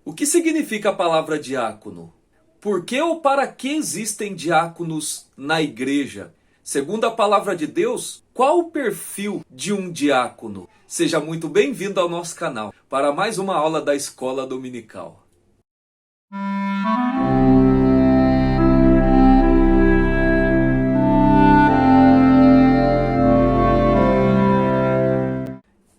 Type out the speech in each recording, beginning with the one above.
O que significa a palavra diácono? Por que ou para que existem diáconos na igreja? Segundo a palavra de Deus, qual o perfil de um diácono? Seja muito bem-vindo ao nosso canal para mais uma aula da Escola Dominical.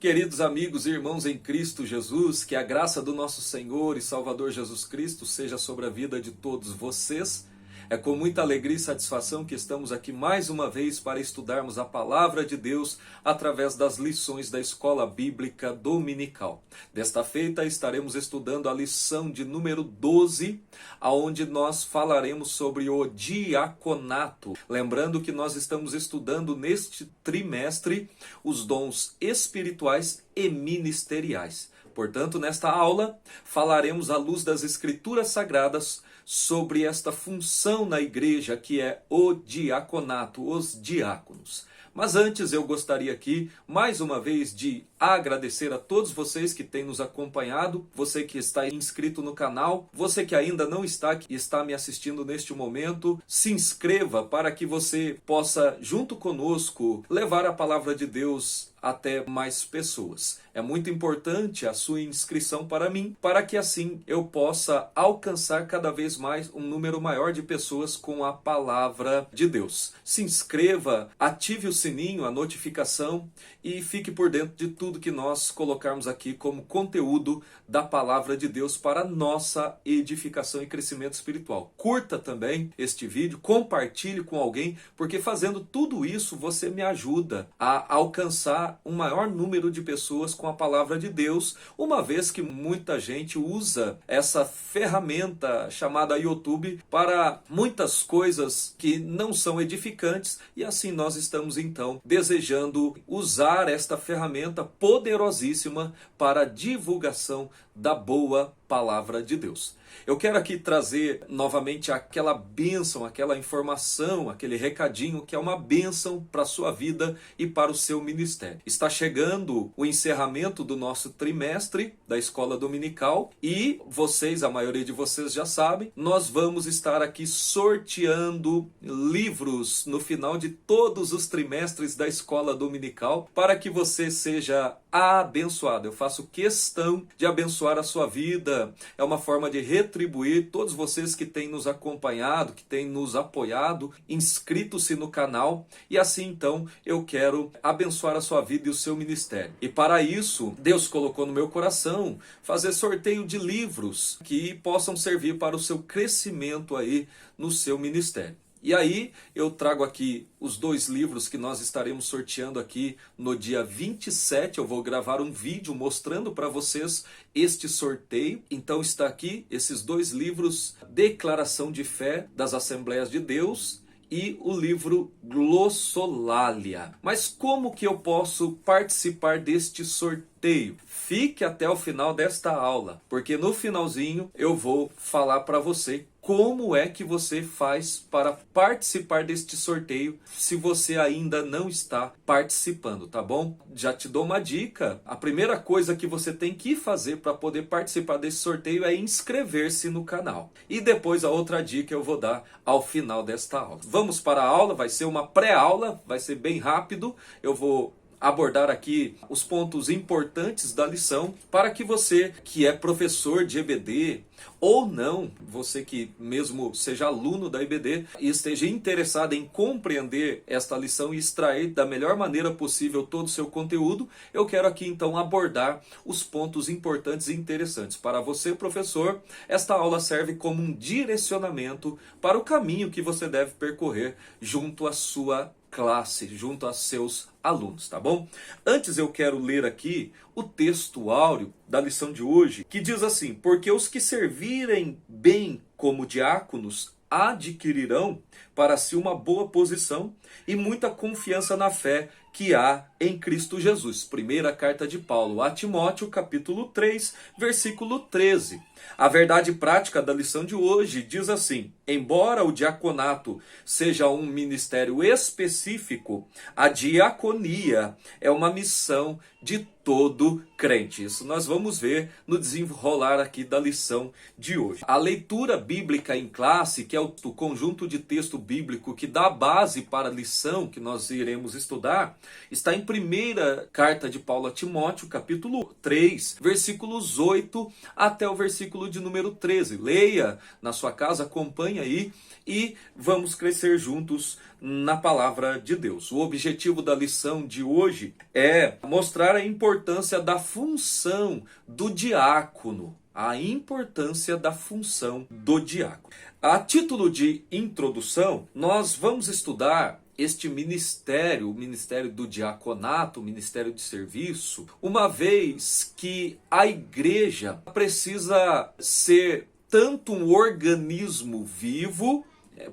Queridos amigos e irmãos em Cristo Jesus, que a graça do nosso Senhor e Salvador Jesus Cristo seja sobre a vida de todos vocês. É com muita alegria e satisfação que estamos aqui mais uma vez para estudarmos a Palavra de Deus através das lições da Escola Bíblica Dominical. Desta feita estaremos estudando a lição de número 12, onde nós falaremos sobre o diaconato. Lembrando que nós estamos estudando neste trimestre os dons espirituais e ministeriais. Portanto, nesta aula, falaremos à luz das Escrituras Sagradas sobre esta função na igreja que é o diaconato, os diáconos. Mas antes eu gostaria aqui, mais uma vez, de agradecer a todos vocês que têm nos acompanhado, você que está inscrito no canal, você que ainda não está aqui, está me assistindo neste momento, se inscreva para que você possa, junto conosco, levar a palavra de Deus até mais pessoas. É muito importante a sua inscrição para mim, para que assim eu possa alcançar cada vez mais um número maior de pessoas com a palavra de Deus. Se inscreva, ative o sininho, a notificação e fique por dentro de tudo que nós colocarmos aqui como conteúdo da palavra de Deus para nossa edificação e crescimento espiritual. Curta também este vídeo, compartilhe com alguém, porque fazendo tudo isso você me ajuda a alcançar um maior número de pessoas com a palavra de Deus, uma vez que muita gente usa essa ferramenta chamada YouTube para muitas coisas que não são edificantes, e assim nós estamos então desejando usar esta ferramenta poderosíssima para a divulgação da boa palavra de Deus. Eu quero aqui trazer novamente aquela bênção, aquela informação, aquele recadinho que é uma bênção para a sua vida e para o seu ministério. Está chegando o encerramento do nosso trimestre da Escola Dominical e vocês, a maioria de vocês já sabem, nós vamos estar aqui sorteando livros no final de todos os trimestres da Escola Dominical para que você seja abençoado. Eu faço questão de abençoar a sua vida. É uma forma de retribuir todos vocês que têm nos acompanhado, que têm nos apoiado, inscritos-se no canal, e assim então eu quero abençoar a sua vida e o seu ministério. E para isso, Deus colocou no meu coração fazer sorteio de livros que possam servir para o seu crescimento aí no seu ministério. E aí eu trago aqui os dois livros que nós estaremos sorteando aqui no dia 27. Eu vou gravar um vídeo mostrando para vocês este sorteio. Então está aqui esses dois livros, Declaração de Fé das Assembleias de Deus e o livro Glossolalia. Mas como que eu posso participar deste sorteio? Fique até o final desta aula, porque no finalzinho eu vou falar para você como é que você faz para participar deste sorteio se você ainda não está participando, tá bom? Já te dou uma dica. A primeira coisa que você tem que fazer para poder participar desse sorteio é inscrever-se no canal. E depois a outra dica eu vou dar ao final desta aula. Vamos para a aula, vai ser uma pré-aula, vai ser bem rápido. Eu vou abordar aqui os pontos importantes da lição para que você que é professor de EBD ou não, você que mesmo seja aluno da EBD e esteja interessado em compreender esta lição e extrair da melhor maneira possível todo o seu conteúdo, eu quero aqui então abordar os pontos importantes e interessantes. Para você, professor, esta aula serve como um direcionamento para o caminho que você deve percorrer junto à sua classe, junto a seus alunos, tá bom? Antes eu quero ler aqui o texto áureo da lição de hoje, que diz assim: porque os que servirem bem como diáconos adquirirão para si uma boa posição e muita confiança na fé que há em Cristo Jesus. Primeira carta de Paulo a Timóteo, capítulo 3, versículo 13. A verdade prática da lição de hoje diz assim: embora o diaconato seja um ministério específico, a diaconia é uma missão de todo crente. Isso nós vamos ver no desenrolar aqui da lição de hoje. A leitura bíblica em classe, que é o conjunto de texto bíblico que dá base para a lição que nós iremos estudar, está em primeira carta de Paulo a Timóteo, capítulo 3, versículos 8 até o versículo de número 13. Leia na sua casa, acompanhe aí e vamos crescer juntos na palavra de Deus. O objetivo da lição de hoje é mostrar a importância da função do diácono. A importância da função do diácono. A título de introdução, nós vamos estudar este ministério, o ministério do diaconato, o ministério de serviço, uma vez que a igreja precisa ser tanto um organismo vivo,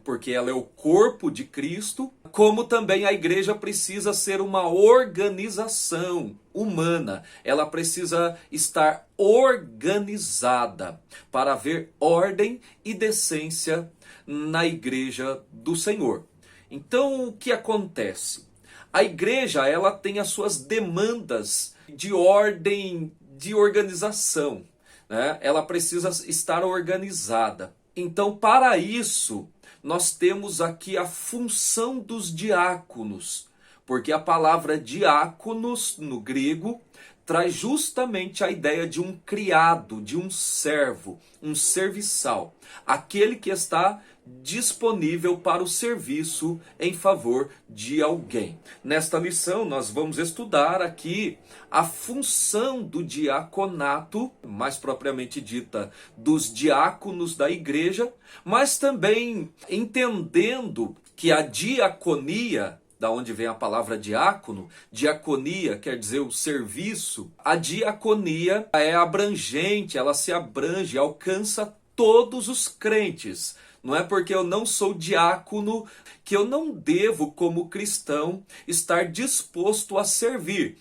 porque ela é o corpo de Cristo, como também a igreja precisa ser uma organização humana. Ela precisa estar organizada para haver ordem e decência na igreja do Senhor. Então, o que acontece? A igreja, ela tem as suas demandas de ordem, de organização, né? Ela precisa estar organizada. Então, para isso, nós temos aqui a função dos diáconos, porque a palavra diáconos no grego traz justamente a ideia de um criado, de um servo, um serviçal, aquele que está disponível para o serviço em favor de alguém. Nesta lição nós vamos estudar aqui a função do diaconato, mais propriamente dita, dos diáconos da igreja, mas também entendendo que a diaconia, da onde vem a palavra diácono, diaconia quer dizer o serviço, a diaconia é abrangente, ela se abrange, alcança todos os crentes. Não é porque eu não sou diácono que eu não devo, como cristão, estar disposto a servir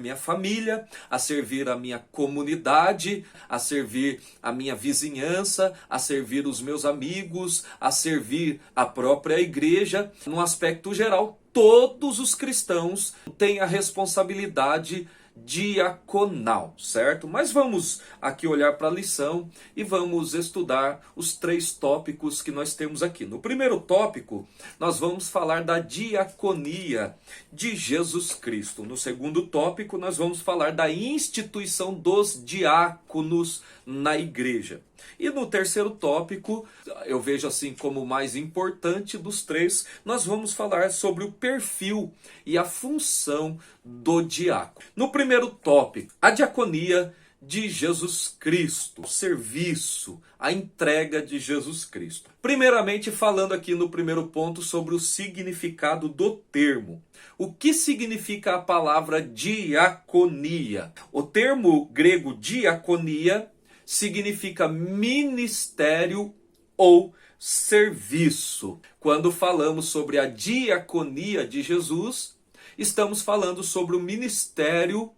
minha família, a servir a minha comunidade, a servir a minha vizinhança, a servir os meus amigos, a servir a própria igreja. No aspecto geral, todos os cristãos têm a responsabilidade diaconal, certo? Mas vamos aqui olhar para a lição e vamos estudar os 3 tópicos que nós temos aqui. No primeiro tópico, nós vamos falar da diaconia de Jesus Cristo. No segundo tópico, nós vamos falar da instituição dos diáconos na igreja. E no terceiro tópico, eu vejo assim como o mais importante dos 3, nós vamos falar sobre o perfil e a função do diácono. No primeiro tópico, a diaconia de Jesus Cristo, o serviço, a entrega de Jesus Cristo. Primeiramente, falando aqui no primeiro ponto sobre o significado do termo. O que significa a palavra diaconia? O termo grego diaconia significa ministério ou serviço. Quando falamos sobre a diaconia de Jesus, estamos falando sobre o ministério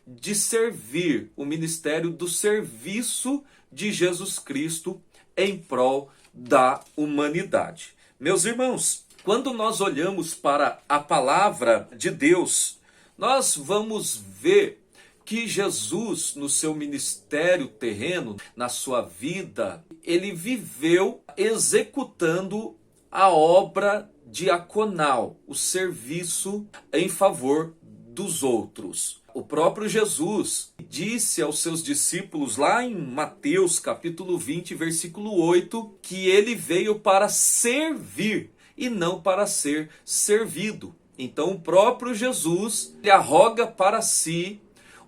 de servir, o ministério do serviço de Jesus Cristo em prol da humanidade. Meus irmãos, quando nós olhamos para a palavra de Deus, nós vamos ver que Jesus, no seu ministério terreno, na sua vida, ele viveu executando a obra diaconal, o serviço em favor dos outros. O próprio Jesus disse aos seus discípulos lá em Mateus capítulo 20, versículo 8, que ele veio para servir e não para ser servido. Então o próprio Jesus ele arroga para si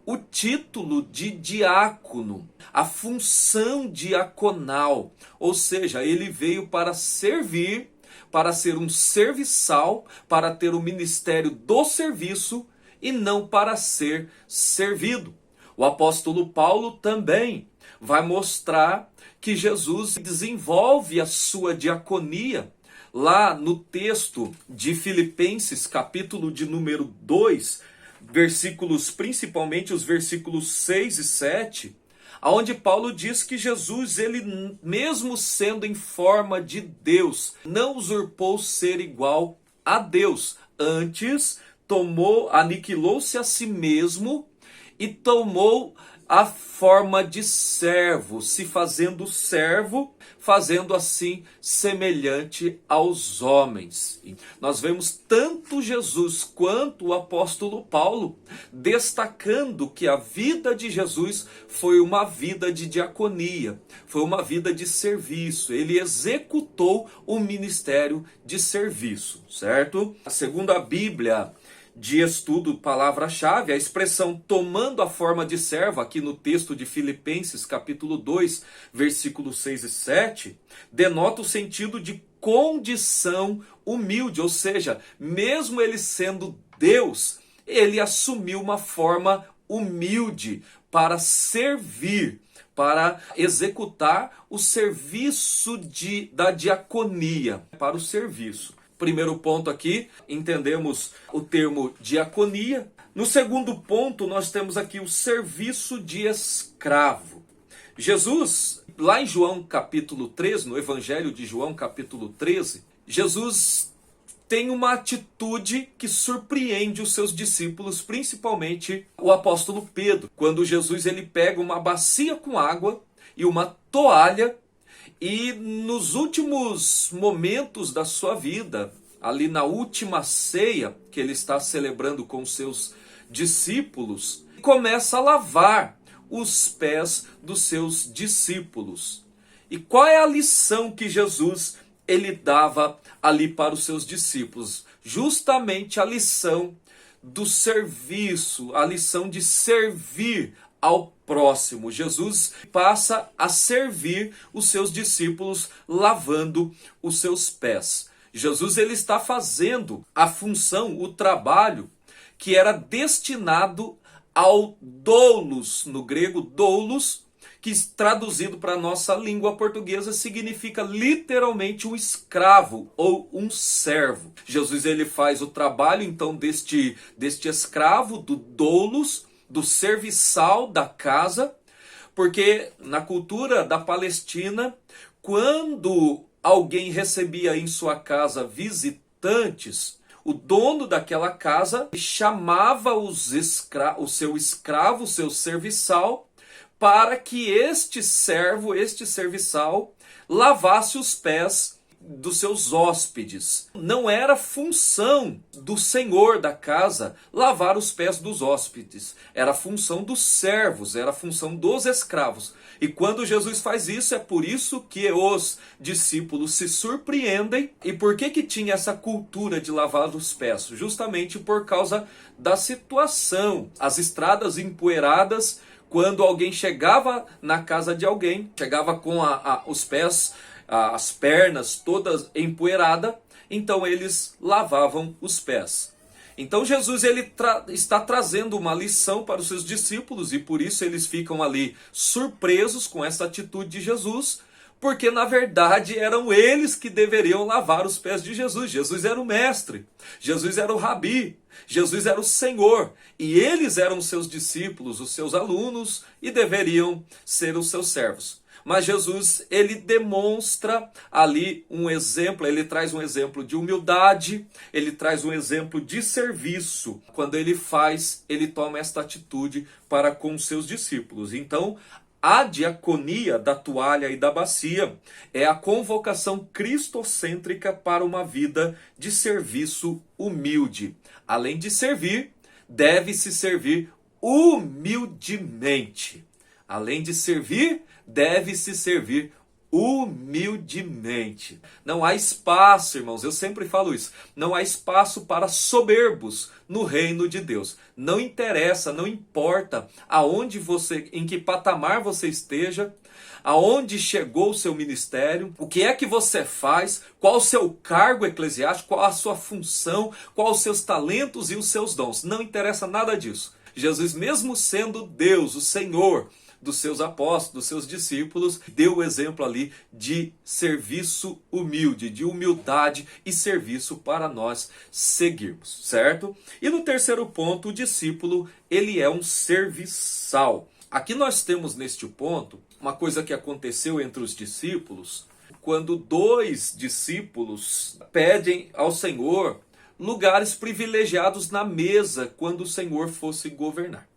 o título de diácono, a função diaconal, ou seja, ele veio para servir, para ser um serviçal, para ter o ministério do serviço e não para ser servido. O apóstolo Paulo também vai mostrar que Jesus desenvolve a sua diaconia lá no texto de Filipenses, capítulo de número 2, versículos, principalmente os versículos 6 e 7, onde Paulo diz que Jesus, ele mesmo sendo em forma de Deus, não usurpou ser igual a Deus, antes aniquilou-se a si mesmo e tomou a forma de servo, se fazendo servo, fazendo assim semelhante aos homens. Nós vemos tanto Jesus quanto o apóstolo Paulo destacando que a vida de Jesus foi uma vida de diaconia, foi uma vida de serviço. Ele executou o ministério de serviço, certo? Segundo a Bíblia de estudo, palavra-chave, a expressão tomando a forma de servo, aqui no texto de Filipenses, capítulo 2, versículos 6 e 7, denota o sentido de condição humilde, ou seja, mesmo ele sendo Deus, ele assumiu uma forma humilde para servir, para executar o serviço da diaconia, para o serviço. Primeiro ponto aqui, entendemos o termo diaconia. No segundo ponto, nós temos aqui o serviço de escravo. Jesus, lá em João capítulo 13, no Evangelho de João capítulo 13, Jesus tem uma atitude que surpreende os seus discípulos, principalmente o apóstolo Pedro. Quando Jesus ele pega uma bacia com água e uma toalha, e nos últimos momentos da sua vida, ali na última ceia que ele está celebrando com seus discípulos, começa a lavar os pés dos seus discípulos. E qual é a lição que Jesus ele dava ali para os seus discípulos? Justamente a lição do serviço, a lição de servir ao próximo. Jesus passa a servir os seus discípulos lavando os seus pés. Jesus ele está fazendo a função, o trabalho que era destinado ao doulos, no grego doulos, que traduzido para a nossa língua portuguesa significa literalmente um escravo ou um servo. Jesus ele faz o trabalho então deste escravo, do doulos, do serviçal da casa, porque na cultura da Palestina, quando alguém recebia em sua casa visitantes, o dono daquela casa chamava o seu escravo, o seu serviçal, para que este servo, este serviçal, lavasse os pés dos seus hóspedes. Não era função do senhor da casa lavar os pés dos hóspedes. Era função dos servos, era função dos escravos. E quando Jesus faz isso, é por isso que os discípulos se surpreendem. E por que tinha essa cultura de lavar os pés? Justamente por causa da situação. As estradas empoeiradas, quando alguém chegava na casa de alguém, chegava com os pés, as pernas todas empoeiradas, então eles lavavam os pés. Então Jesus ele está trazendo uma lição para os seus discípulos e por isso eles ficam ali surpresos com essa atitude de Jesus, porque na verdade eram eles que deveriam lavar os pés de Jesus. Jesus era o mestre, Jesus era o rabi, Jesus era o Senhor e eles eram os seus discípulos, os seus alunos e deveriam ser os seus servos. Mas Jesus, ele demonstra ali um exemplo, ele traz um exemplo de humildade, ele traz um exemplo de serviço. Quando ele toma esta atitude para com os seus discípulos. Então, a diaconia da toalha e da bacia é a convocação cristocêntrica para uma vida de serviço humilde. Além de servir, deve-se servir humildemente. Além de servir, deve-se servir humildemente. Não há espaço, irmãos, eu sempre falo isso, não há espaço para soberbos no reino de Deus. Não interessa, não importa aonde você, em que patamar você esteja, aonde chegou o seu ministério, o que é que você faz, qual o seu cargo eclesiástico, qual a sua função, qual os seus talentos e os seus dons. Não interessa nada disso. Jesus, mesmo sendo Deus, o Senhor, dos seus apóstolos, dos seus discípulos, deu o exemplo ali de serviço humilde, de humildade e serviço para nós seguirmos, certo? E no terceiro ponto, o discípulo, ele é um serviçal. Aqui nós temos neste ponto uma coisa que aconteceu entre os discípulos, quando dois discípulos pedem ao Senhor lugares privilegiados na mesa quando o Senhor fosse governar.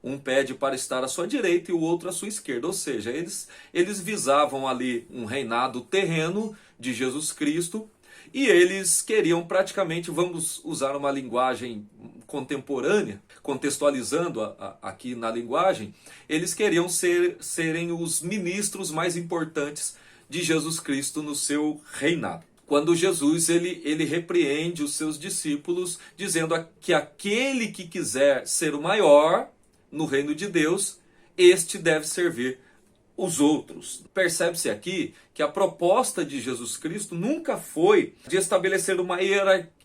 Um pede para estar à sua direita e o outro à sua esquerda. Ou seja, eles visavam ali um reinado terreno de Jesus Cristo e eles queriam praticamente, vamos usar uma linguagem contemporânea, contextualizando aqui na linguagem, eles queriam serem os ministros mais importantes de Jesus Cristo no seu reinado. Quando Jesus ele repreende os seus discípulos, dizendo que aquele que quiser ser o maior no reino de Deus, este deve servir os outros. Percebe-se aqui que a proposta de Jesus Cristo nunca foi de estabelecer uma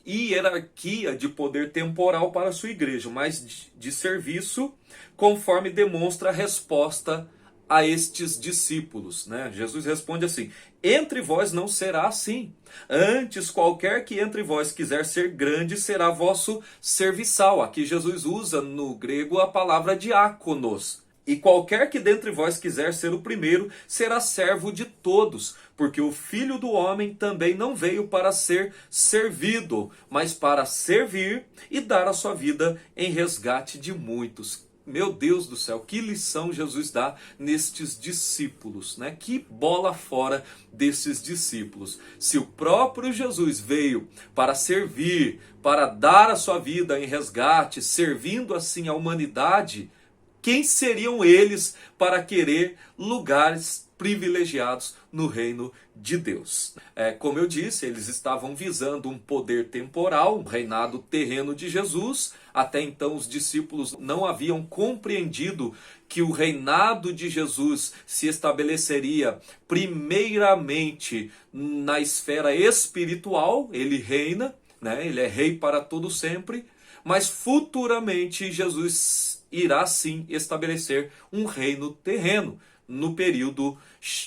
hierarquia de poder temporal para a sua igreja, mas de serviço, conforme demonstra a resposta a estes discípulos, né? Jesus responde assim: entre vós não será assim. Antes, qualquer que entre vós quiser ser grande, será vosso serviçal. Aqui Jesus usa no grego a palavra diáconos. E qualquer que dentre vós quiser ser o primeiro, será servo de todos. Porque o Filho do Homem também não veio para ser servido, mas para servir e dar a sua vida em resgate de muitos. Meu Deus do céu, que lição Jesus dá nestes discípulos, né? Que bola fora desses discípulos. Se o próprio Jesus veio para servir, para dar a sua vida em resgate, servindo assim a humanidade, quem seriam eles para querer lugares privilegiados no reino de Deus? Como eu disse, eles estavam visando um poder temporal, um reinado terreno de Jesus. Até então os discípulos não haviam compreendido que o reinado de Jesus se estabeleceria primeiramente na esfera espiritual. Ele reina, né? Ele é rei para todo sempre, mas futuramente Jesus irá sim estabelecer um reino terreno no período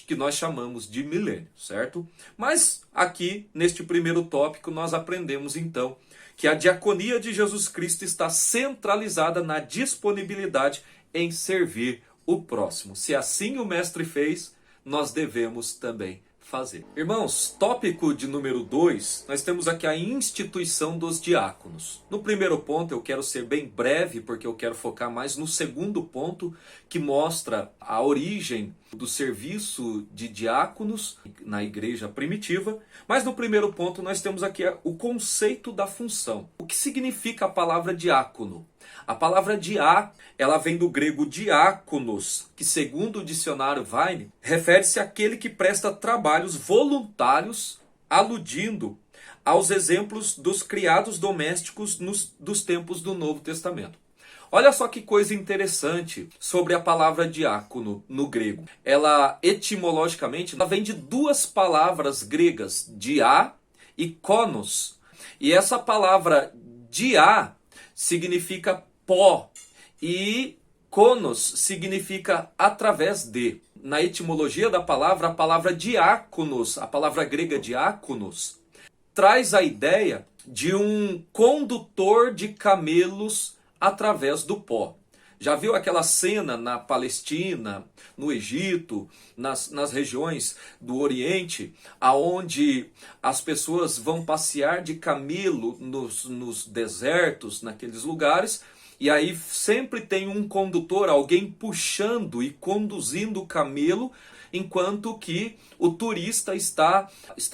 que nós chamamos de milênio, certo? Mas aqui, neste primeiro tópico, nós aprendemos então que a diaconia de Jesus Cristo está centralizada na disponibilidade em servir o próximo. Se assim o Mestre fez, nós devemos também fazer. Irmãos, tópico de número 2, nós temos aqui a instituição dos diáconos. No primeiro ponto eu quero ser bem breve, porque eu quero focar mais no segundo ponto, que mostra a origem do serviço de diáconos na igreja primitiva. Mas no primeiro ponto nós temos aqui o conceito da função. O que significa a palavra diácono? A palavra diá, ela vem do grego diáconos, que segundo o dicionário Vine, refere-se àquele que presta trabalhos voluntários, aludindo aos exemplos dos criados domésticos dos tempos do Novo Testamento. Olha só que coisa interessante sobre a palavra diácono no grego. Ela, etimologicamente, ela vem de duas palavras gregas, diá e konos. E essa palavra diá significa pó e konos significa através de. Na etimologia da palavra, a palavra diáconos, a palavra grega diáconos, traz a ideia de um condutor de camelos através do pó. Já viu aquela cena na Palestina, no Egito, nas regiões do Oriente, aonde as pessoas vão passear de camelo nos desertos, naqueles lugares, e aí sempre tem um condutor, alguém puxando e conduzindo o camelo, enquanto que o turista está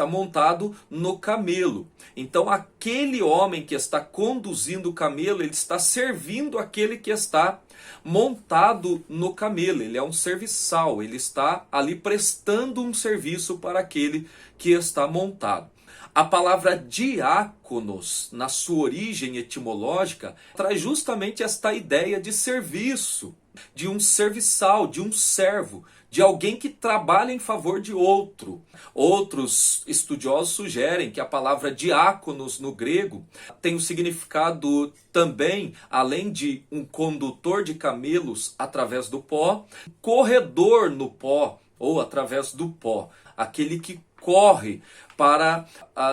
montado no camelo. Então aquele homem que está conduzindo o camelo, ele está servindo aquele que está montado no camelo. Ele é um serviçal, ele está ali prestando um serviço para aquele que está montado. A palavra diáconos, na sua origem etimológica, traz justamente esta ideia de serviço, de um serviçal, de um servo, de alguém que trabalha em favor de outro. Outros estudiosos sugerem que a palavra diáconos no grego tem o significado também, além de um condutor de camelos através do pó, corredor no pó ou através do pó, aquele que corre para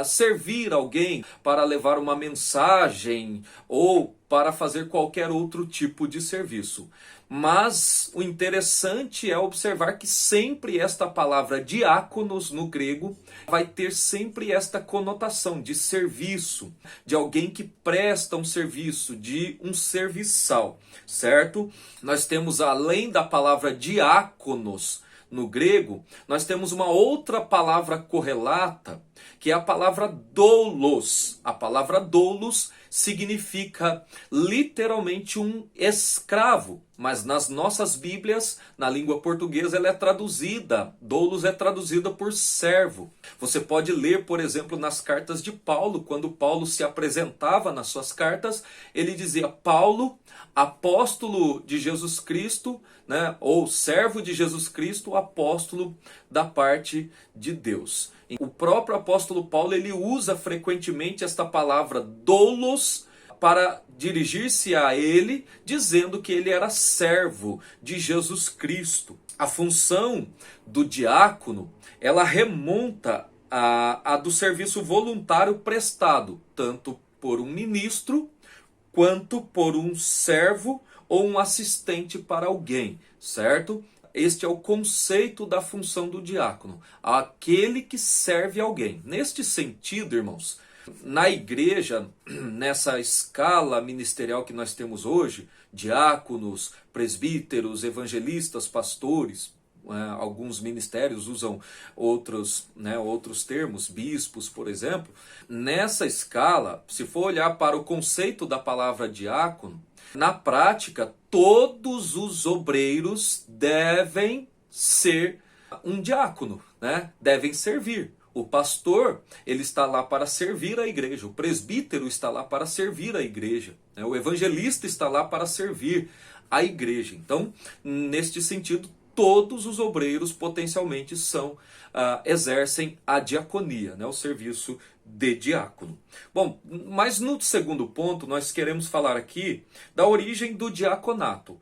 servir alguém, para levar uma mensagem ou para fazer qualquer outro tipo de serviço. Mas o interessante é observar que sempre esta palavra diáconos no grego vai ter sempre esta conotação de serviço, de alguém que presta um serviço, de um serviçal, certo? Nós temos, além da palavra diáconos no grego, nós temos uma outra palavra correlata, que é a palavra doulos. A palavra doulos significa literalmente um escravo, mas nas nossas Bíblias, na língua portuguesa, ela é traduzida, doulos é traduzida por servo. Você pode ler, por exemplo, nas cartas de Paulo, quando Paulo se apresentava nas suas cartas, ele dizia: Paulo, apóstolo de Jesus Cristo, né, ou servo de Jesus Cristo, apóstolo da parte de Deus. O próprio apóstolo Paulo, ele usa frequentemente esta palavra doulos para dirigir-se a ele, dizendo que ele era servo de Jesus Cristo. A função do diácono, ela remonta a do serviço voluntário prestado, tanto por um ministro, quanto por um servo ou um assistente para alguém, certo? Este é o conceito da função do diácono, aquele que serve alguém. Neste sentido, irmãos, na igreja, nessa escala ministerial que nós temos hoje, diáconos, presbíteros, evangelistas, pastores, alguns ministérios usam outros termos, bispos, por exemplo. Nessa escala, se for olhar para o conceito da palavra diácono, na prática, todos os obreiros devem ser um diácono, né? Devem servir. O pastor, ele está lá para servir a igreja. O presbítero está lá para servir a igreja. O evangelista está lá para servir a igreja. Então, neste sentido, todos os obreiros potencialmente exercem a diaconia, né? O serviço de diácono. Bom, mas no segundo ponto nós queremos falar aqui da origem do diaconato,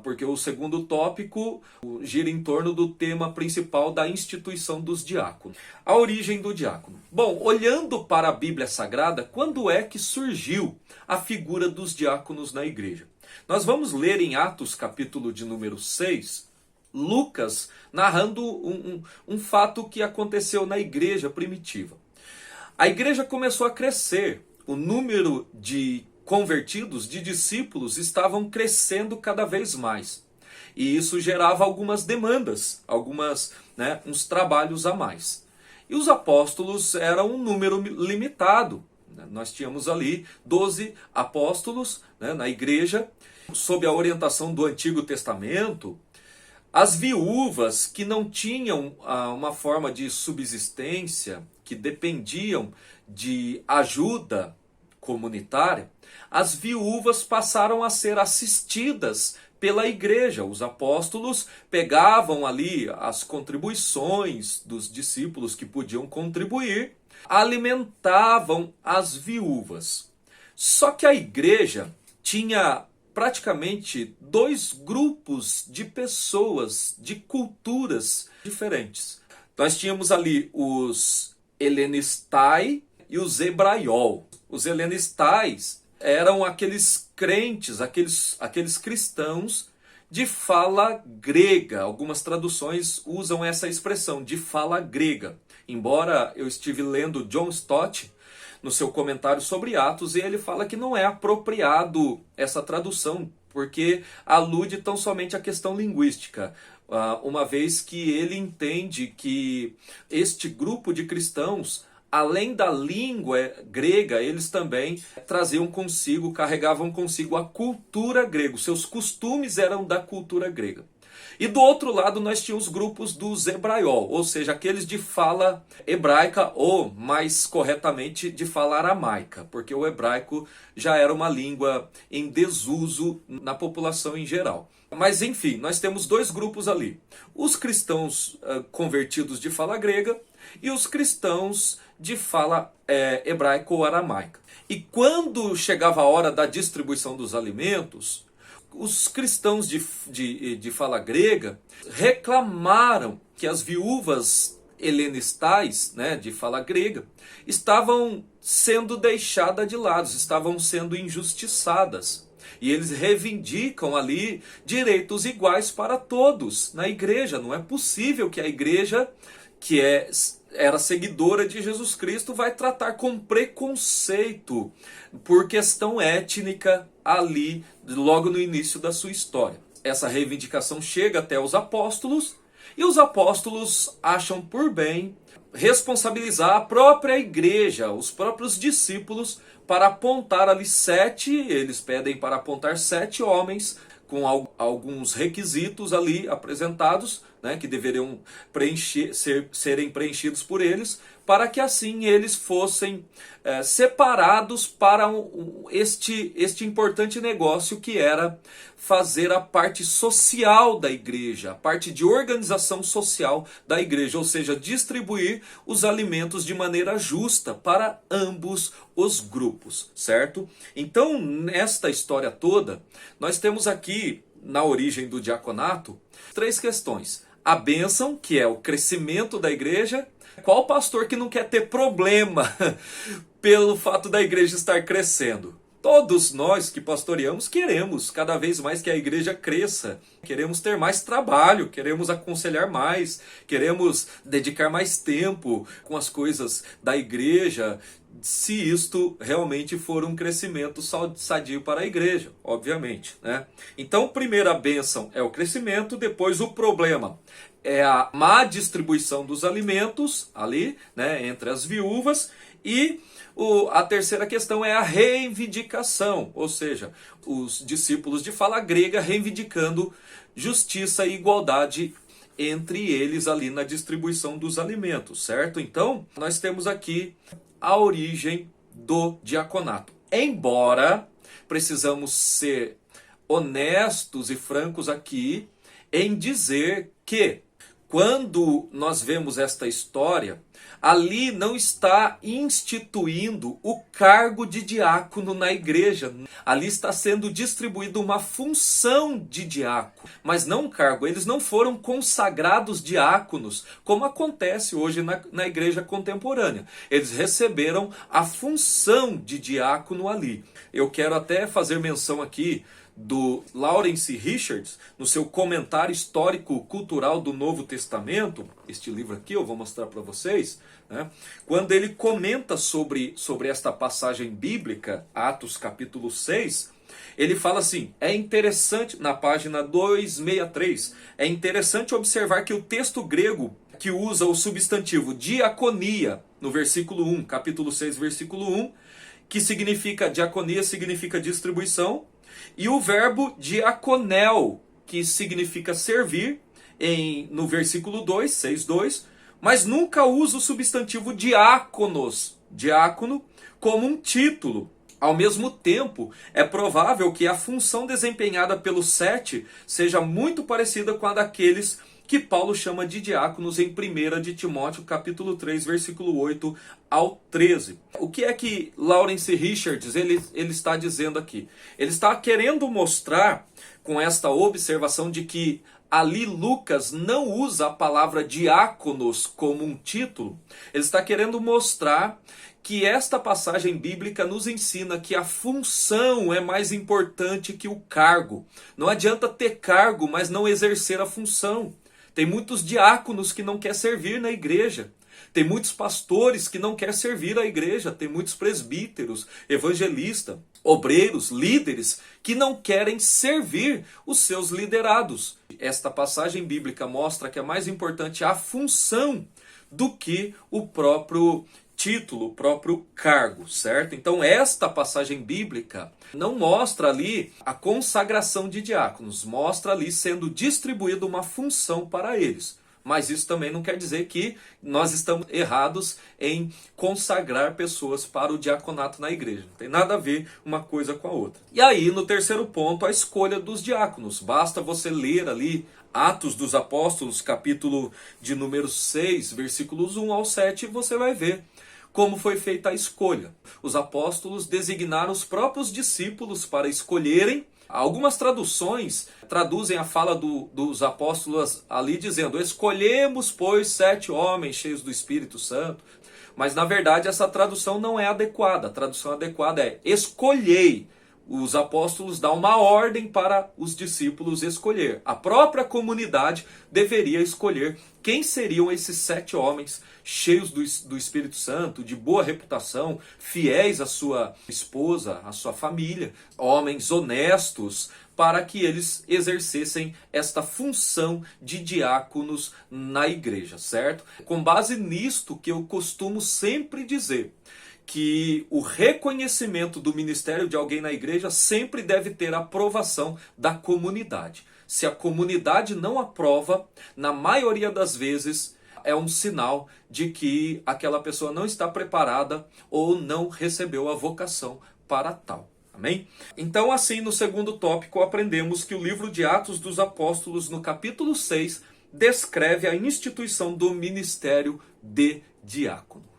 porque o segundo tópico gira em torno do tema principal da instituição dos diáconos. A origem do diácono. Bom, olhando para a Bíblia Sagrada, quando é que surgiu a figura dos diáconos na igreja? Nós vamos ler em Atos, capítulo de número 6, Lucas narrando um fato que aconteceu na igreja primitiva. A igreja começou a crescer, o número de convertidos, de discípulos, estavam crescendo cada vez mais. E isso gerava algumas demandas, uns trabalhos a mais. E os apóstolos eram um número limitado. Nós tínhamos ali 12 apóstolos, né, na igreja, sob a orientação do Antigo Testamento. As viúvas que não tinham uma forma de subsistência, que dependiam de ajuda comunitária, as viúvas passaram a ser assistidas pela igreja. Os apóstolos pegavam ali as contribuições dos discípulos que podiam contribuir, alimentavam as viúvas. Só que a igreja tinha praticamente dois grupos de pessoas, de culturas diferentes. Nós tínhamos ali os helenistai e os hebraiol. Os helenistais eram aqueles crentes, aqueles cristãos de fala grega. Algumas traduções usam essa expressão, de fala grega. Embora eu estive lendo John Stott no seu comentário sobre Atos, e ele fala que não é apropriado essa tradução, porque alude tão somente à questão linguística, uma vez que ele entende que este grupo de cristãos, além da língua grega, eles também carregavam consigo a cultura grega, seus costumes eram da cultura grega. E do outro lado nós tínhamos os grupos dos hebraiol, ou seja, aqueles de fala hebraica, ou mais corretamente de fala aramaica, porque o hebraico já era uma língua em desuso na população em geral. Mas enfim, nós temos dois grupos ali. Os cristãos convertidos de fala grega e os cristãos de fala hebraica ou aramaica. E quando chegava a hora da distribuição dos alimentos, os cristãos de fala grega reclamaram que as viúvas helenistais, né, de fala grega, estavam sendo deixadas de lado, estavam sendo injustiçadas. E eles reivindicam ali direitos iguais para todos na igreja. Não é possível que a igreja, que era seguidora de Jesus Cristo, vai tratar com preconceito por questão étnica ali, logo no início da sua história. Essa reivindicação chega até os apóstolos, e os apóstolos acham por bem responsabilizar a própria igreja, os próprios discípulos, para apontar ali eles pedem para apontar 7 homens com alguns requisitos ali apresentados, né, que deveriam serem preenchidos por eles, para que assim eles fossem separados para este importante negócio que era fazer a parte social da igreja, a parte de organização social da igreja, ou seja, distribuir os alimentos de maneira justa para ambos os grupos, certo? Então, nesta história toda, nós temos aqui, na origem do diaconato, 3 questões. A bênção, que é o crescimento da igreja. Qual pastor que não quer ter problema pelo fato da igreja estar crescendo? Todos nós que pastoreamos queremos cada vez mais que a igreja cresça. Queremos ter mais trabalho, queremos aconselhar mais, queremos dedicar mais tempo com as coisas da igreja, se isto realmente for um crescimento sadio para a igreja, obviamente, né? Então, primeiro a bênção é o crescimento, depois o problema é a má distribuição dos alimentos ali, né, entre as viúvas, e a terceira questão é a reivindicação, ou seja, os discípulos de fala grega reivindicando justiça e igualdade entre eles ali na distribuição dos alimentos, certo? Então, nós temos aqui a origem do diaconato. Embora precisamos ser honestos e francos aqui em dizer que quando nós vemos esta história, ali não está instituindo o cargo de diácono na igreja. Ali está sendo distribuída uma função de diácono, mas não um cargo. Eles não foram consagrados diáconos, como acontece hoje na igreja contemporânea. Eles receberam a função de diácono ali. Eu quero até fazer menção aqui do Lawrence Richards, no seu comentário histórico-cultural do Novo Testamento, este livro aqui eu vou mostrar para vocês, né? Quando ele comenta sobre esta passagem bíblica, Atos capítulo 6, ele fala assim, é interessante, na página 263, é interessante observar que o texto grego que usa o substantivo diaconia, no versículo 1, capítulo 6, versículo 1, que significa, diaconia significa distribuição, e o verbo diaconel, que significa servir, no versículo 2, 6:2, mas nunca usa o substantivo diáconos, diácono, como um título. Ao mesmo tempo, é provável que a função desempenhada pelos 7 seja muito parecida com a daqueles que Paulo chama de diáconos em 1 de Timóteo, capítulo 3, versículo 8 ao 13. O que é que Lawrence Richards ele está dizendo aqui? Ele está querendo mostrar, com esta observação de que ali Lucas não usa a palavra diáconos como um título, ele está querendo mostrar que esta passagem bíblica nos ensina que a função é mais importante que o cargo. Não adianta ter cargo, mas não exercer a função. Tem muitos diáconos que não querem servir na igreja. Tem muitos pastores que não querem servir a igreja. Tem muitos presbíteros, evangelistas, obreiros, líderes que não querem servir os seus liderados. Esta passagem bíblica mostra que é mais importante a função do que o próprio título, o próprio cargo, certo? Então esta passagem bíblica não mostra ali a consagração de diáconos, mostra ali sendo distribuída uma função para eles. Mas isso também não quer dizer que nós estamos errados em consagrar pessoas para o diaconato na igreja. Não tem nada a ver uma coisa com a outra. E aí, no terceiro ponto, a escolha dos diáconos. Basta você ler ali Atos dos Apóstolos, capítulo de número 6, versículos 1 ao 7, e você vai ver como foi feita a escolha. Os apóstolos designaram os próprios discípulos para escolherem. Algumas traduções traduzem a fala dos apóstolos ali dizendo: escolhemos, pois, 7 homens cheios do Espírito Santo. Mas na verdade essa tradução não é adequada. A tradução adequada é: escolhei. Os apóstolos dão uma ordem para os discípulos escolher. A própria comunidade deveria escolher quem seriam esses 7 homens cheios do Espírito Santo, de boa reputação, fiéis à sua esposa, à sua família, homens honestos, para que eles exercessem esta função de diáconos na igreja, certo? Com base nisto que eu costumo sempre dizer, que o reconhecimento do ministério de alguém na igreja sempre deve ter a aprovação da comunidade. Se a comunidade não aprova, na maioria das vezes é um sinal de que aquela pessoa não está preparada ou não recebeu a vocação para tal. Amém? Então, assim, no segundo tópico, aprendemos que o livro de Atos dos Apóstolos, no capítulo 6, descreve a instituição do ministério de diácono.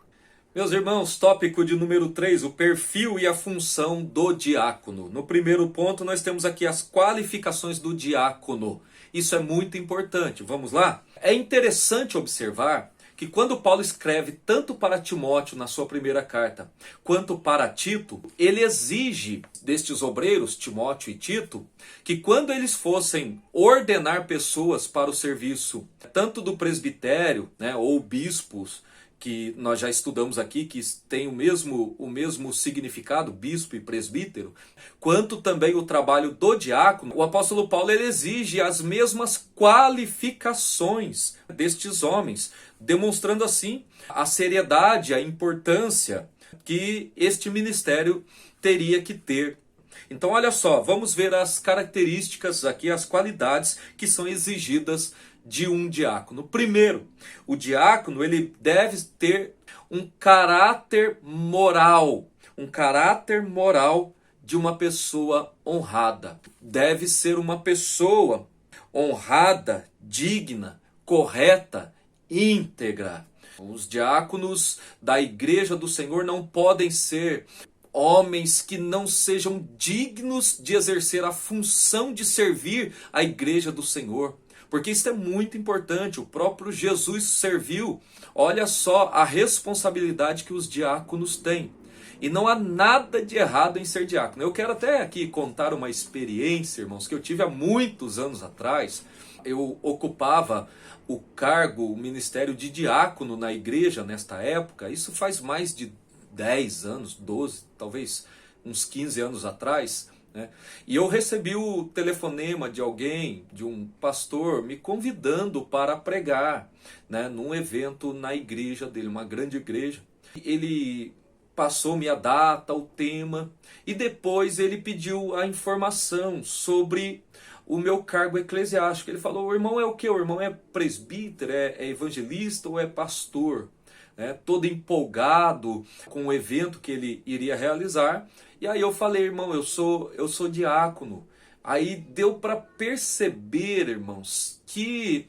Meus irmãos, tópico de número 3, o perfil e a função do diácono. No primeiro ponto, nós temos aqui as qualificações do diácono. Isso é muito importante. Vamos lá? É interessante observar que quando Paulo escreve tanto para Timóteo na sua primeira carta, quanto para Tito, ele exige destes obreiros, Timóteo e Tito, que quando eles fossem ordenar pessoas para o serviço, tanto do presbitério, ou bispos, que nós já estudamos aqui, que tem o mesmo significado, bispo e presbítero, quanto também o trabalho do diácono, o apóstolo Paulo ele exige as mesmas qualificações destes homens, demonstrando assim a seriedade, a importância que este ministério teria que ter. Então olha só, vamos ver as características aqui, as qualidades que são exigidas de um diácono. Primeiro, o diácono ele deve ter um caráter moral de uma pessoa honrada. Deve ser uma pessoa honrada, digna, correta, íntegra. Os diáconos da igreja do Senhor não podem ser homens que não sejam dignos de exercer a função de servir a igreja do Senhor. Porque isso é muito importante, o próprio Jesus serviu. Olha só a responsabilidade que os diáconos têm. E não há nada de errado em ser diácono. Eu quero até aqui contar uma experiência, irmãos, que eu tive há muitos anos atrás. Eu ocupava o cargo, o ministério de diácono na igreja nesta época. Isso faz mais de 10 anos, 12, talvez uns 15 anos atrás. E eu recebi o telefonema de alguém, de um pastor, me convidando para pregar num evento na igreja dele, uma grande igreja. Ele passou-me a data, o tema, e depois ele pediu a informação sobre o meu cargo eclesiástico. Ele falou: o irmão é o quê? O irmão é presbítero, é evangelista ou é pastor? Todo empolgado com o evento que ele iria realizar. E aí eu falei: irmão, eu sou diácono. Aí deu para perceber, irmãos, que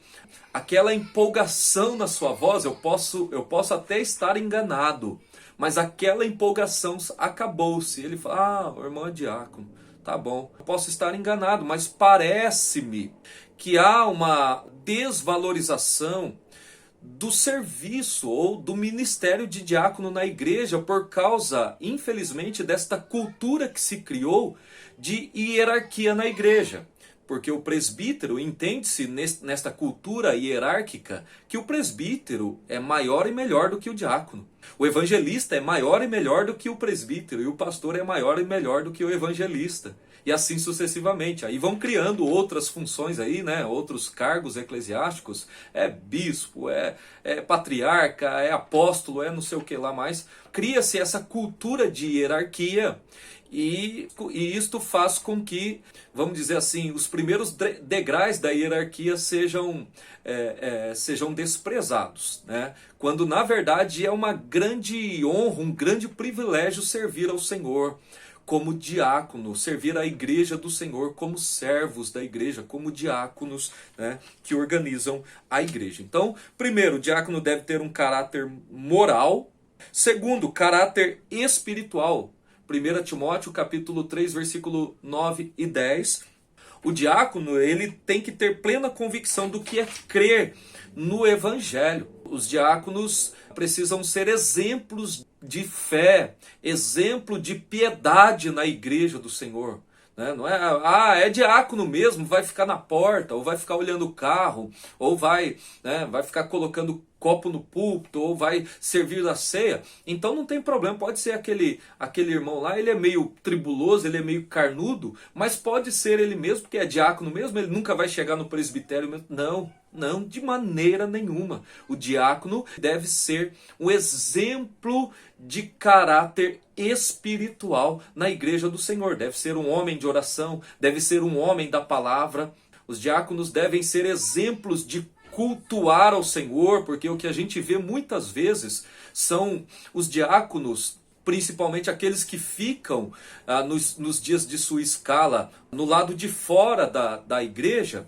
aquela empolgação na sua voz, eu posso até estar enganado, mas aquela empolgação acabou-se. Ele falou: o irmão é diácono. Tá bom, eu posso estar enganado, mas parece-me que há uma desvalorização do serviço ou do ministério de diácono na igreja por causa, infelizmente, desta cultura que se criou de hierarquia na igreja. Porque o presbítero, entende-se nesta cultura hierárquica que o presbítero é maior e melhor do que o diácono. O evangelista é maior e melhor do que o presbítero e o pastor é maior e melhor do que o evangelista. E assim sucessivamente. Aí vão criando outras funções aí, outros cargos eclesiásticos. É bispo, é patriarca, é apóstolo, é não sei o que lá mais. Cria-se essa cultura de hierarquia E isto faz com que, vamos dizer assim, os primeiros degraus da hierarquia sejam desprezados, né? Quando na verdade é uma grande honra, um grande privilégio servir ao Senhor como diácono, servir à igreja do Senhor como servos da igreja, como diáconos, né, que organizam a igreja. Então, primeiro, o diácono deve ter um caráter moral. Segundo, caráter espiritual. 1 Timóteo capítulo 3, versículo 9 e 10. O diácono, ele tem que ter plena convicção do que é crer no evangelho. Os diáconos precisam ser exemplos de fé, exemplo de piedade na igreja do Senhor. Não é, é diácono mesmo, vai ficar na porta, ou vai ficar olhando o carro, ou vai ficar colocando copo no púlpito, ou vai servir a ceia. Então não tem problema, pode ser aquele irmão lá, ele é meio tribuloso, ele é meio carnudo, mas pode ser ele mesmo, porque é diácono mesmo, ele nunca vai chegar no presbitério mesmo. Não, de maneira nenhuma. O diácono deve ser um exemplo de caráter espiritual na igreja do Senhor. Deve ser um homem de oração, deve ser um homem da palavra. Os diáconos devem ser exemplos de cultuar ao Senhor, porque o que a gente vê muitas vezes são os diáconos, principalmente aqueles que ficam nos dias de sua escala no lado de fora da igreja,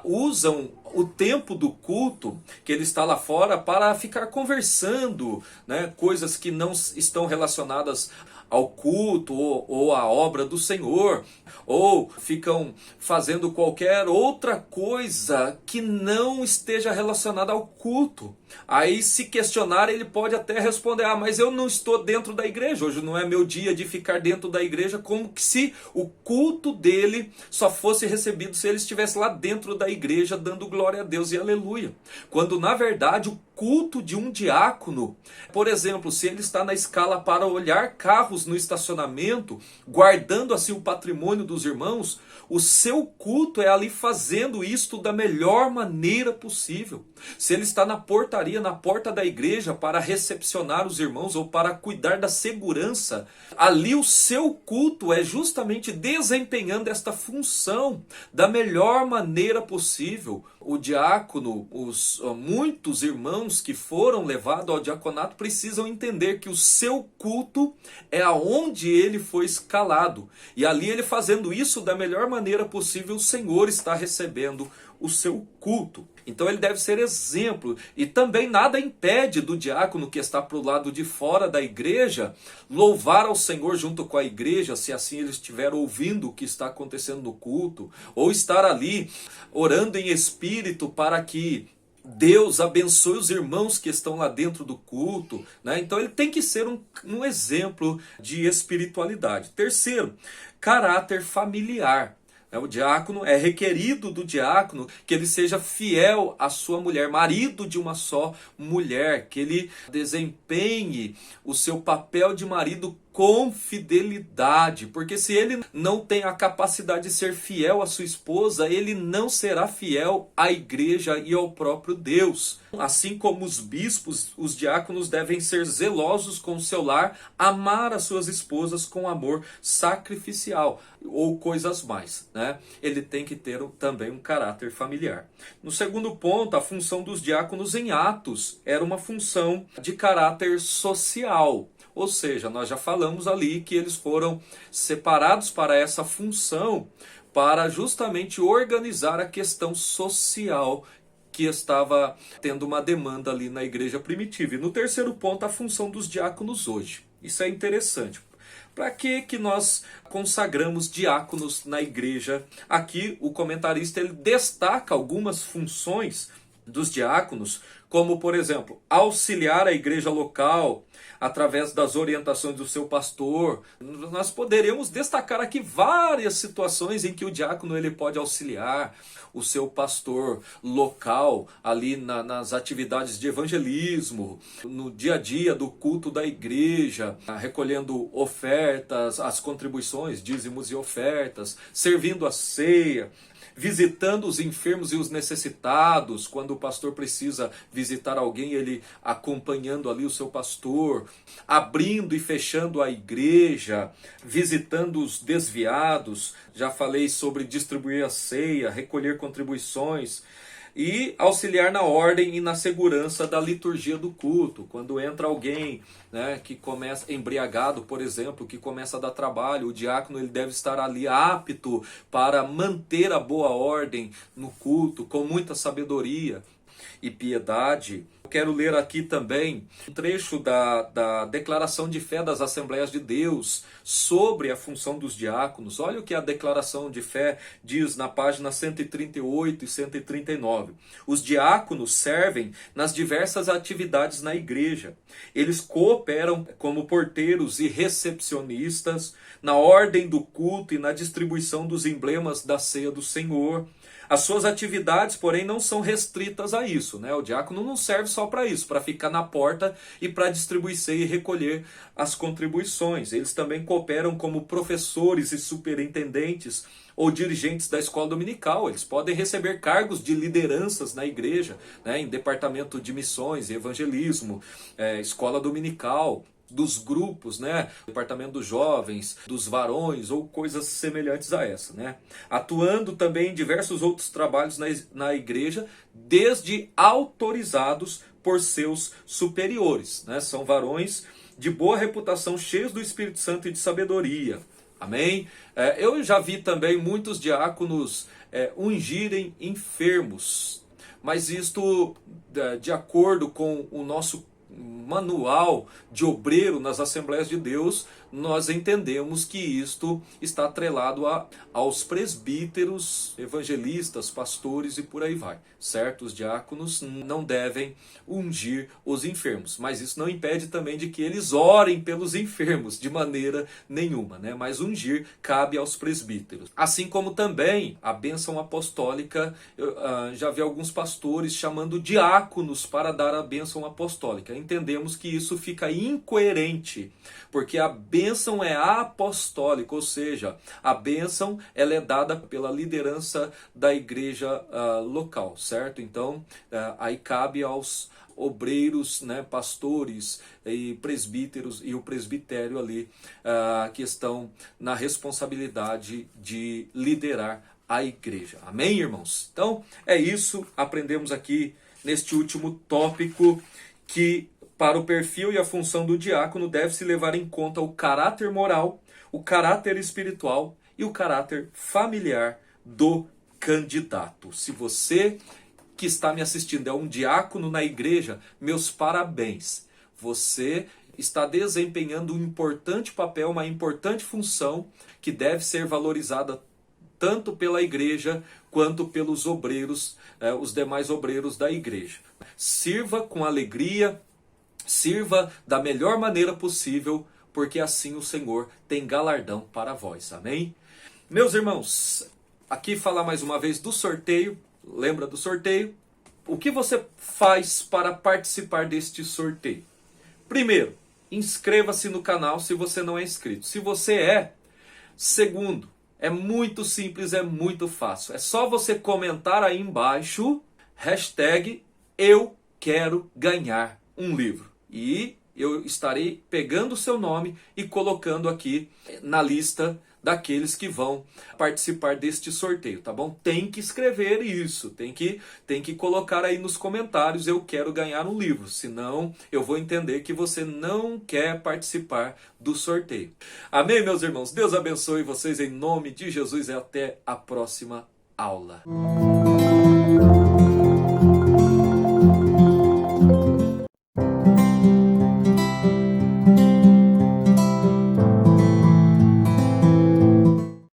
usam o tempo do culto que ele está lá fora para ficar conversando, né, coisas que não estão relacionadas ao culto ou à obra do Senhor, ou ficam fazendo qualquer outra coisa que não esteja relacionada ao culto. Aí, se questionar, ele pode até responder: mas eu não estou dentro da igreja, hoje não é meu dia de ficar dentro da igreja, como se o culto dele só fosse recebido se ele estivesse lá dentro da igreja dando glória a Deus e aleluia. Quando na verdade o culto de um diácono, por exemplo, se ele está na escala para olhar carros no estacionamento, guardando assim o patrimônio dos irmãos, o seu culto é ali fazendo isto da melhor maneira possível. Se ele está na portaria, na porta da igreja, para recepcionar os irmãos ou para cuidar da segurança, ali o seu culto é justamente desempenhando esta função da melhor maneira possível. O diácono, muitos irmãos que foram levados ao diaconato precisam entender que o seu culto é aonde ele foi escalado. E ali ele fazendo isso da melhor maneira possível, o Senhor está recebendo o seu culto. Então ele deve ser exemplo. E também nada impede do diácono que está para o lado de fora da igreja louvar ao Senhor junto com a igreja, se assim ele estiver ouvindo o que está acontecendo no culto, ou estar ali orando em espírito para que Deus abençoe os irmãos que estão lá dentro do culto, né? Então ele tem que ser um exemplo de espiritualidade. Terceiro, caráter familiar. O diácono, é requerido do diácono que ele seja fiel à sua mulher, marido de uma só mulher, que ele desempenhe o seu papel de marido com fidelidade, porque se ele não tem a capacidade de ser fiel à sua esposa, ele não será fiel à igreja e ao próprio Deus. Assim como os bispos, os diáconos devem ser zelosos com o seu lar, amar as suas esposas com amor sacrificial ou coisas mais, né? Ele tem que ter também um caráter familiar. No segundo ponto, a função dos diáconos em Atos era uma função de caráter social. Ou seja, nós já falamos ali que eles foram separados para essa função, para justamente organizar a questão social que estava tendo uma demanda ali na igreja primitiva. E no terceiro ponto, a função dos diáconos hoje. Isso é interessante. Para que nós consagramos diáconos na igreja? Aqui o comentarista ele destaca algumas funções dos diáconos, como por exemplo, auxiliar a igreja local através das orientações do seu pastor. Nós poderíamos destacar aqui várias situações em que o diácono ele pode auxiliar o seu pastor local ali nas atividades de evangelismo, no dia a dia do culto da igreja, recolhendo ofertas, as contribuições, dízimos e ofertas, servindo a ceia, visitando os enfermos e os necessitados, quando o pastor precisa visitar alguém, ele acompanhando ali o seu pastor, abrindo e fechando a igreja, visitando os desviados, já falei sobre distribuir a ceia, recolher contribuições, e auxiliar na ordem e na segurança da liturgia do culto. Quando entra alguém, né, que começa embriagado, por exemplo, que começa a dar trabalho, o diácono ele deve estar ali apto para manter a boa ordem no culto, com muita sabedoria e piedade. Quero ler aqui também um trecho da declaração de fé das Assembleias de Deus sobre a função dos diáconos. Olha o que a declaração de fé diz na página 138 e 139. Os diáconos servem nas diversas atividades na igreja. Eles cooperam como porteiros e recepcionistas na ordem do culto e na distribuição dos emblemas da ceia do Senhor. As suas atividades, porém, não são restritas a isso, né? O diácono não serve só para isso, para ficar na porta e para distribuir e recolher as contribuições. Eles também cooperam como professores e superintendentes ou dirigentes da escola dominical. Eles podem receber cargos de lideranças na igreja, né? Em departamento de missões e evangelismo, escola dominical, dos grupos, né? Departamento dos jovens, dos varões ou coisas semelhantes a essa, né? Atuando também em diversos outros trabalhos na igreja, desde autorizados por seus superiores, né? São varões de boa reputação, cheios do Espírito Santo e de sabedoria. Amém? Eu já vi também muitos diáconos ungirem enfermos, mas isto de acordo com o nosso manual de obreiro nas Assembleias de Deus, nós entendemos que isto está atrelado aos presbíteros, evangelistas, pastores e por aí vai, certo? Os diáconos não devem ungir os enfermos, mas isso não impede também de que eles orem pelos enfermos, de maneira nenhuma, né? Mas ungir cabe aos presbíteros. Assim como também a bênção apostólica, eu já vi alguns pastores chamando diáconos para dar a bênção apostólica. Entendemos que isso fica incoerente, porque a bênção é apostólica, ou seja, a bênção ela é dada pela liderança da igreja local, certo? Então, aí cabe aos obreiros, né, pastores e presbíteros e o presbitério ali que estão na responsabilidade de liderar a igreja. Amém, irmãos? Então, é isso. Aprendemos aqui neste último tópico que para o perfil e a função do diácono deve-se levar em conta o caráter moral, o caráter espiritual e o caráter familiar do candidato. Se você que está me assistindo é um diácono na igreja, meus parabéns. Você está desempenhando um importante papel, uma importante função que deve ser valorizada tanto pela igreja quanto pelos obreiros, os demais obreiros da igreja. Sirva com alegria, sirva da melhor maneira possível, porque assim o Senhor tem galardão para vós. Amém? Meus irmãos, aqui falar mais uma vez do sorteio. Lembra do sorteio? O que você faz para participar deste sorteio? Primeiro, inscreva-se no canal se você não é inscrito. Se você é, segundo, é muito simples, é muito fácil. É só você comentar aí embaixo, hashtag eu quero ganhar um livro. E eu estarei pegando o seu nome e colocando aqui na lista daqueles que vão participar deste sorteio, tá bom? Tem que escrever isso, tem que colocar aí nos comentários, eu quero ganhar um livro, senão eu vou entender que você não quer participar do sorteio. Amém, meus irmãos? Deus abençoe vocês em nome de Jesus e até a próxima aula.